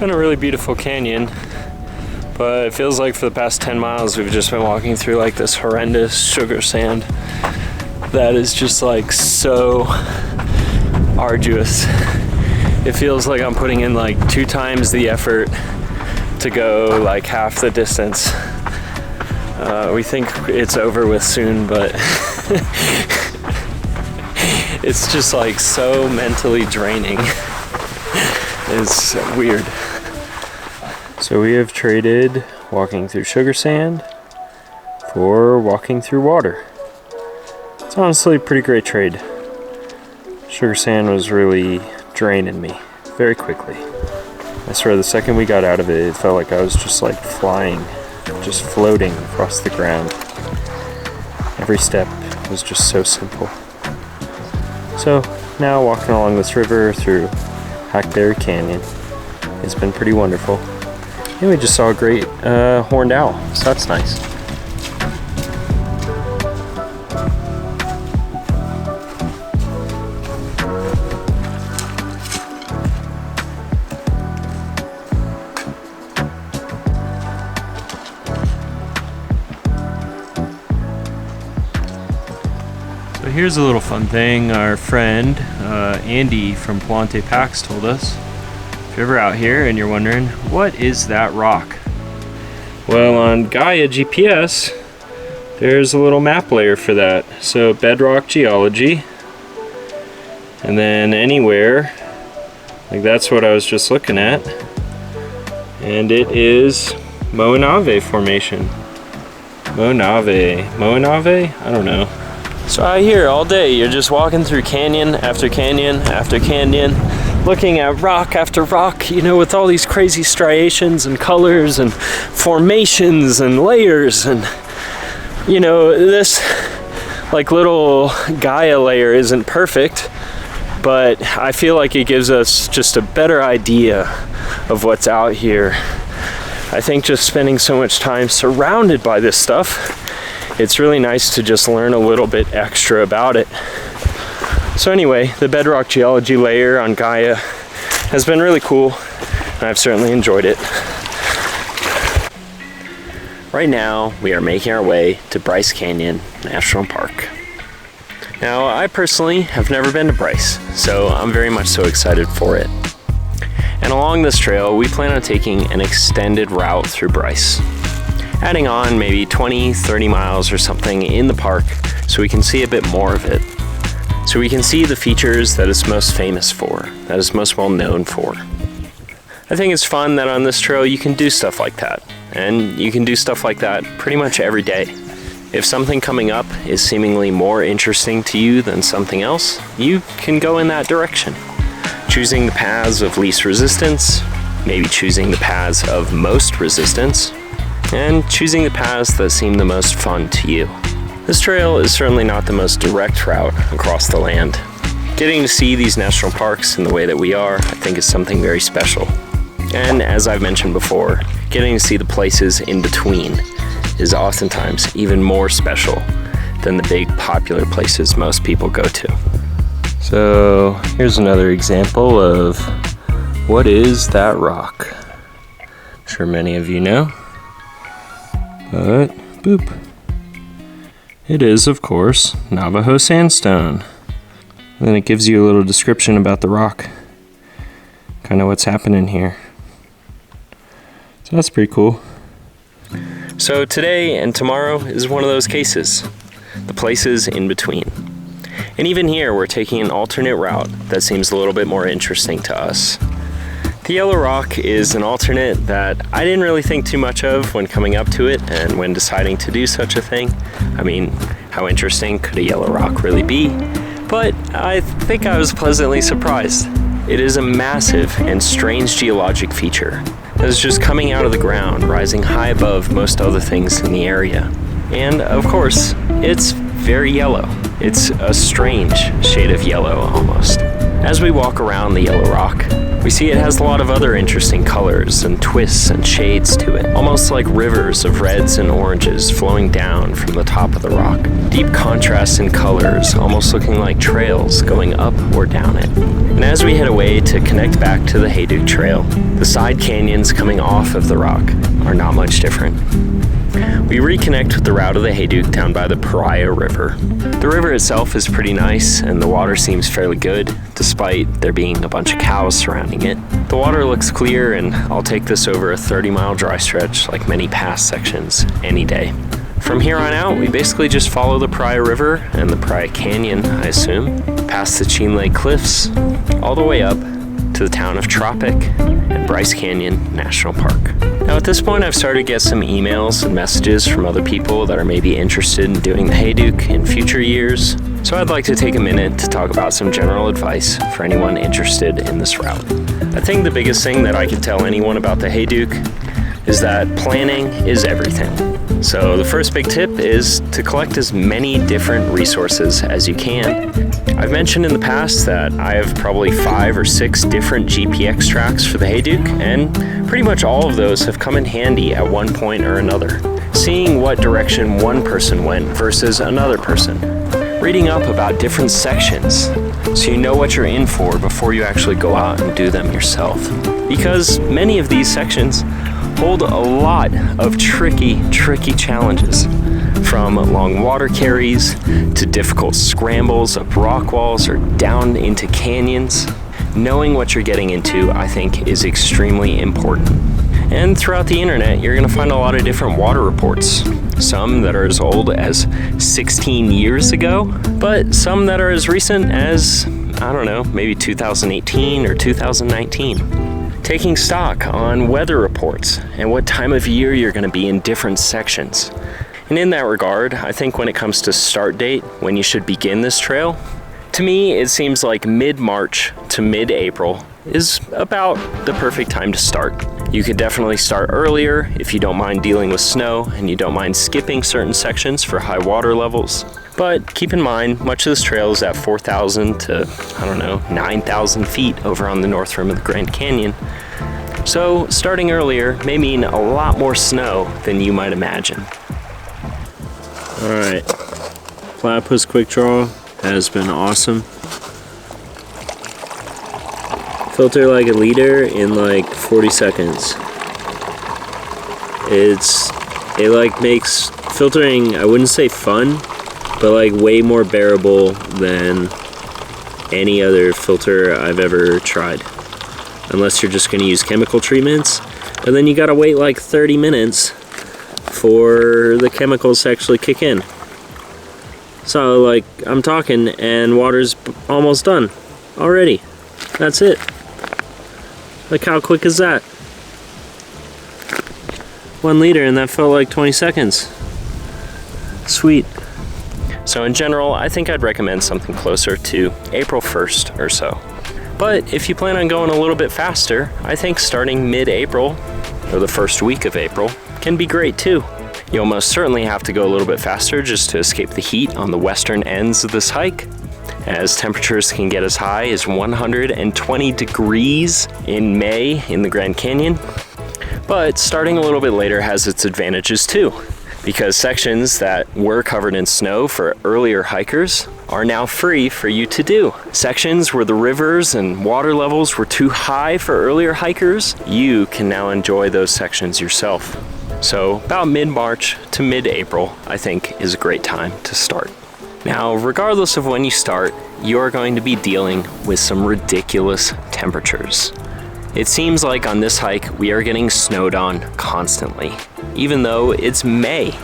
been a really beautiful canyon, but it feels like for the past 10 miles we've just been walking through like this horrendous sugar sand that is just like so arduous. It feels like I'm putting in like 2 times the effort to go like half the distance. We think it's over with soon, but it's just like so mentally draining. It's weird. So we have traded walking through sugar sand for walking through water. It's honestly a pretty great trade. Sugar sand was really draining me very quickly. I swear the second we got out of it, it felt like I was just like flying, just floating across the ground. Every step was just so simple. So now walking along this river through Hayduke Canyon, it's been pretty wonderful. And we just saw a great horned owl, so that's nice. So here's a little fun thing our friend Andy from Palante Pax told us. If you're ever out here and you're wondering, what is that rock? Well, on Gaia GPS, there's a little map layer for that. So Bedrock Geology, and then anywhere, like that's what I was just looking at. And it is Moenave Formation. Moenave? I don't know. So out here all day, you're just walking through canyon after canyon after canyon, looking at rock after rock, you know, with all these crazy striations and colors and formations and layers. And, you know, this like little Gaia layer isn't perfect, but I feel like it gives us just a better idea of what's out here. I think just spending so much time surrounded by this stuff, it's really nice to just learn a little bit extra about it. So anyway, the Bedrock Geology layer on Gaia has been really cool, and I've certainly enjoyed it. Right now, we are making our way to Bryce Canyon National Park. Now, I personally have never been to Bryce, so I'm very much so excited for it. And along this trail, we plan on taking an extended route through Bryce, adding on maybe 20-30 miles or something in the park so we can see a bit more of it. So we can see the features that it's most famous for, that it's most well known for. I think it's fun that on this trail you can do stuff like that, and you can do stuff like that pretty much every day. If something coming up is seemingly more interesting to you than something else, you can go in that direction. Choosing the paths of least resistance, maybe choosing the paths of most resistance, and choosing the paths that seem the most fun to you. This trail is certainly not the most direct route across the land. Getting to see these national parks in the way that we are, I think is something very special. And as I've mentioned before, getting to see the places in between is oftentimes even more special than the big popular places most people go to. So here's another example of what is that rock. I'm sure many of you know, but boop. It is, of course, Navajo sandstone. And then it gives you a little description about the rock. Kind of what's happening here. So that's pretty cool. So today and tomorrow is one of those cases. The places in between. And even here, we're taking an alternate route that seems a little bit more interesting to us. The yellow rock is an alternate that I didn't really think too much of when coming up to it and when deciding to do such a thing. I mean, how interesting could a yellow rock really be? But I think I was pleasantly surprised. It is a massive and strange geologic feature that is just coming out of the ground, rising high above most other things in the area. And of course, it's very yellow. It's a strange shade of yellow almost. As we walk around the yellow rock, we see it has a lot of other interesting colors and twists and shades to it, almost like rivers of reds and oranges flowing down from the top of the rock. Deep contrast in colors, almost looking like trails going up or down it. And as we head away to connect back to the Hayduke Trail, the side canyons coming off of the rock are not much different. We reconnect with the route of the Hayduke down by the Pariah River. The river itself is pretty nice, and the water seems fairly good, despite there being a bunch of cows surrounding it. The water looks clear, and I'll take this over a 30-mile dry stretch like many past sections any day. From here on out, we basically just follow the Pariah River and the Pariah Canyon, I assume, past the Cheen Lake Cliffs, all the way up to the town of Tropic and Bryce Canyon National Park. Now at this point, I've started to get some emails and messages from other people that are maybe interested in doing the Hayduke in future years, so I'd like to take a minute to talk about some general advice for anyone interested in this route. I think the biggest thing that I could tell anyone about the Hayduke is that planning is everything. So the first big tip is to collect as many different resources as you can. I've mentioned in the past that I have probably 5 or 6 different GPX tracks for the Hayduke, and pretty much all of those have come in handy at one point or another. Seeing what direction one person went versus another person. Reading up about different sections so you know what you're in for before you actually go out and do them yourself. Because many of these sections hold a lot of tricky challenges, from long water carries to difficult scrambles up rock walls or down into canyons. Knowing what you're getting into, I think, is extremely important. And throughout the internet, you're going to find a lot of different water reports. Some that are as old as 16 years ago, but some that are as recent as, I don't know, maybe 2018 or 2019. Taking stock on weather reports and what time of year you're going to be in different sections. And in that regard, I think when it comes to start date, when you should begin this trail, to me it seems like mid-March to mid-April is about the perfect time to start. You could definitely start earlier if you don't mind dealing with snow and you don't mind skipping certain sections for high water levels. But keep in mind, much of this trail is at 4,000 to, 9,000 feet over on the north rim of the Grand Canyon. So starting earlier may mean a lot more snow than you might imagine. Alright, Platypus Quick Draw has been awesome. Filter like a liter in like 40 seconds. It makes filtering, I wouldn't say fun, but like way more bearable than any other filter I've ever tried. Unless you're just gonna use chemical treatments, and then you gotta wait like 30 minutes for the chemicals to actually kick in. So like, I'm talking and water's almost done already. That's it. Like, how quick is that? 1 liter, and that felt like 20 seconds. Sweet. So in general, I think I'd recommend something closer to April 1st or so. But if you plan on going a little bit faster, I think starting mid-April, or the first week of April, can be great too. You'll most certainly have to go a little bit faster just to escape the heat on the western ends of this hike, as temperatures can get as high as 120 degrees in May in the Grand Canyon. But starting a little bit later has its advantages too, because sections that were covered in snow for earlier hikers are now free for you to do. Sections where the rivers and water levels were too high for earlier hikers, you can now enjoy those sections yourself. So about mid-March to mid-April, I think, is a great time to start. Now, regardless of when you start, you're going to be dealing with some ridiculous temperatures. It seems like on this hike, we are getting snowed on constantly, even though it's May.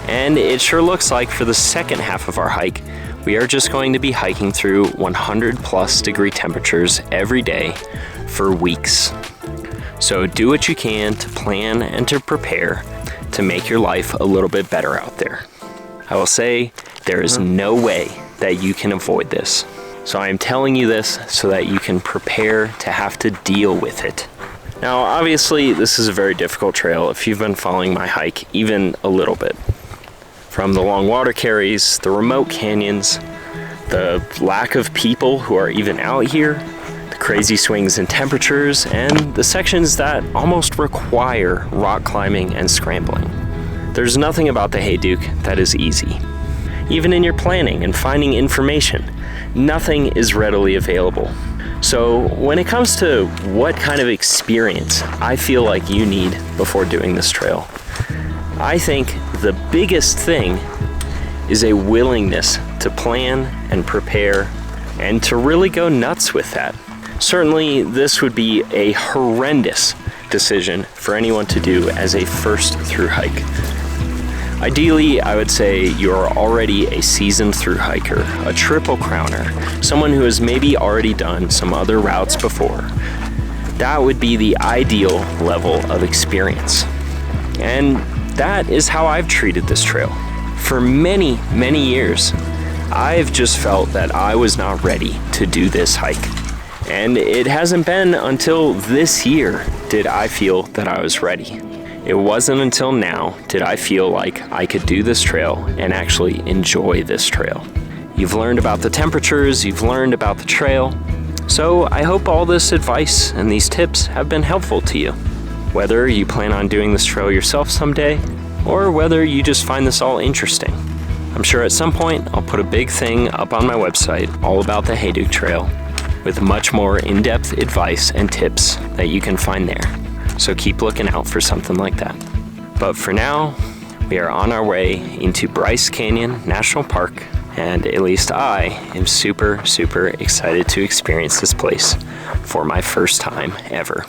And it sure looks like for the second half of our hike, we are just going to be hiking through 100+ degree temperatures every day for weeks. So do what you can to plan and to prepare to make your life a little bit better out there. I will say there is no way that you can avoid this. So I am telling you this so that you can prepare to have to deal with it. Now, obviously, this is a very difficult trail if you've been following my hike even a little bit. From the long water carries, the remote canyons, the lack of people who are even out here, the crazy swings in temperatures, and the sections that almost require rock climbing and scrambling. There's nothing about the Hayduke that is easy. Even in your planning and finding information, nothing is readily available. So when it comes to what kind of experience I feel like you need before doing this trail, I think the biggest thing is a willingness to plan and prepare and to really go nuts with that. Certainly, this would be a horrendous decision for anyone to do as a first through hike. Ideally, I would say you're already a seasoned through hiker, a triple crowner, someone who has maybe already done some other routes before. That would be the ideal level of experience. And that is how I've treated this trail. For many, many years, I've just felt that I was not ready to do this hike. And it hasn't been until this year did I feel that I was ready. It wasn't until now did I feel like I could do this trail and actually enjoy this trail. You've learned about the temperatures, you've learned about the trail, so I hope all this advice and these tips have been helpful to you. Whether you plan on doing this trail yourself someday, or whether you just find this all interesting. I'm sure at some point I'll put a big thing up on my website all about the Hayduke Trail, with much more in-depth advice and tips that you can find there. So keep looking out for something like that. But for now, we are on our way into Bryce Canyon National Park, and at least I am super, super excited to experience this place for my first time ever.